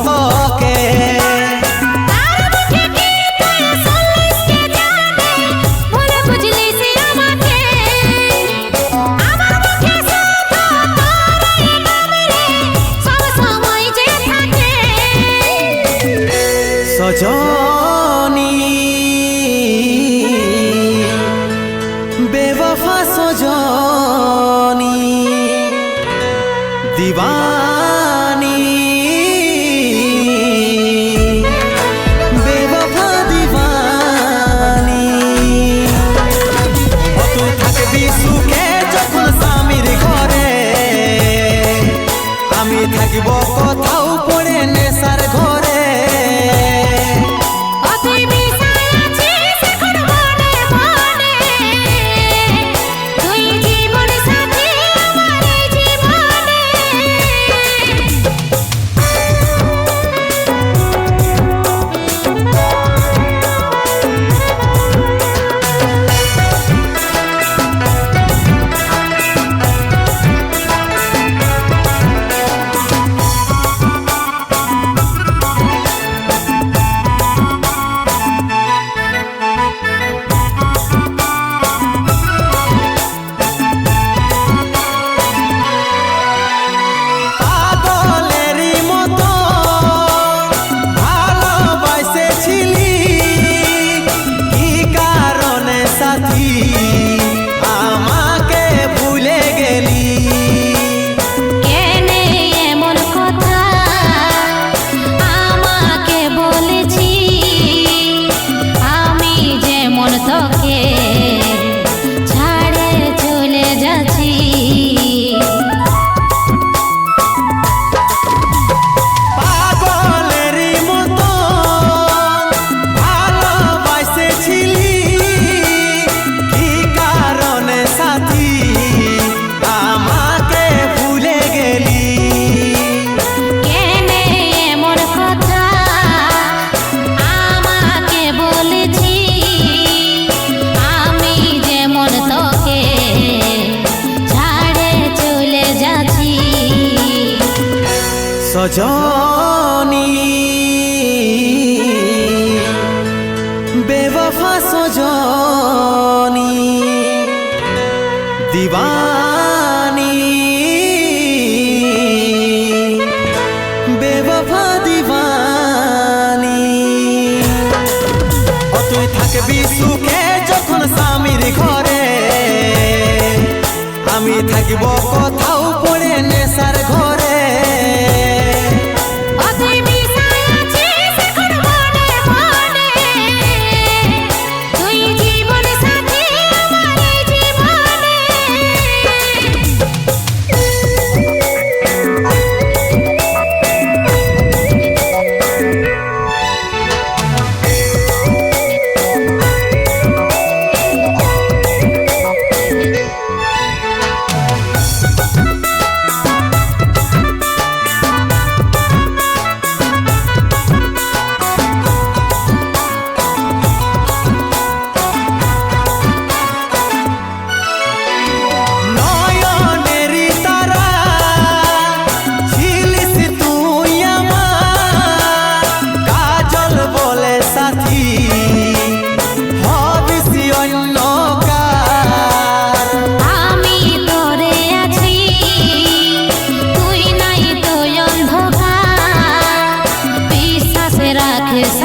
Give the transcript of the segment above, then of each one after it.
তোকে। সজনী বেওয়াফা সজনী দিবানী বেওয়াফা দিবানী। তুই থাকবি সুখে যখন স্বামীর ঘরে, আমি থাকিব কোথাও পড়ে নেশার ঘরে। আমাকে ভুলে গেলি কেনে এমন কথা আমাকে বলেছি, আমি যেমন তোকে ছাড়ে চলে যাচ্ছি। পাগলেরই মতো ভালোবাসেছিলি, কি কারণে সাথী আমাকে ভুলে গেলি। কেনে এমন কথা আমাকে বলেছি, আমি যেমন তোকে ছাড়ে চলে যাচ্ছি। সজনী বেওয়াফা সজনী দিবানী বেওয়াফা দিবানী। তুই থাকবি সুখে যখন স্বামীর ঘরে, আমি থাকিব কোথাও পড়ে নেশার ঘরে।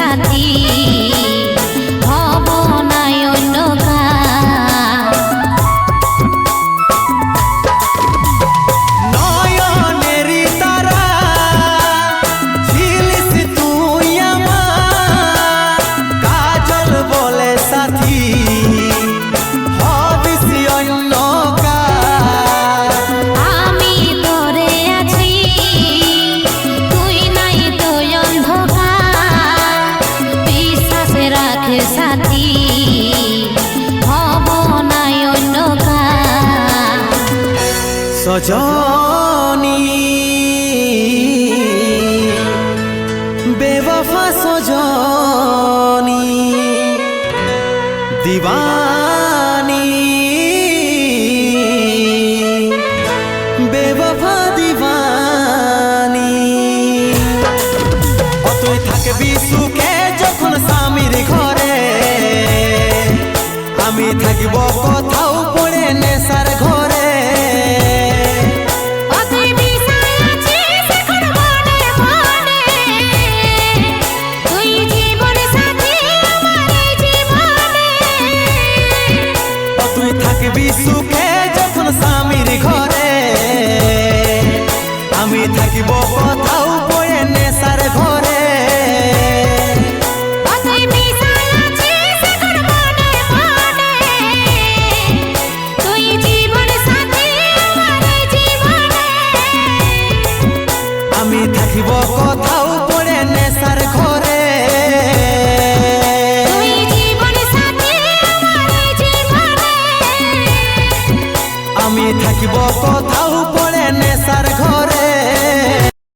সাথী হব নাই অন্য নয়নেরই তারা ছিলিস তুই আমার, কাজল বলে সাথী হবিস অন্য কার। আমি তোরে আছি তুই নাই তো অন্ধকার, বিশ্বাসে রাখে সাথী হব নাই অন্য সজনী বেওয়াফা সজনী দিবানী বেওয়াফা দিবানী। থাকবি সুখে যখন স্বামীর ঘরে, আমি থাকিব কোথাও পড়ে নেশার ঘরে। তুই মিশাই আছিস এখন মনে মনে, তুই জীবন সাথী আমার এই জীবনে। তুই থাকবি সুখে যখন স্বামীর ঘরে, আমি থাকিব কোথাও পড়ে নেশার ঘরে। তুই মিশাই আছিস এখন মনে মনে, তুই জীবন সাথী আমার এই জীবনে। আমি থাকিব কোথাও পড়ে নেশার ঘরে। তুই জীবন সাথী আমার এই জীবনে। আমি থাকিব কোথাও পড়ে নেশার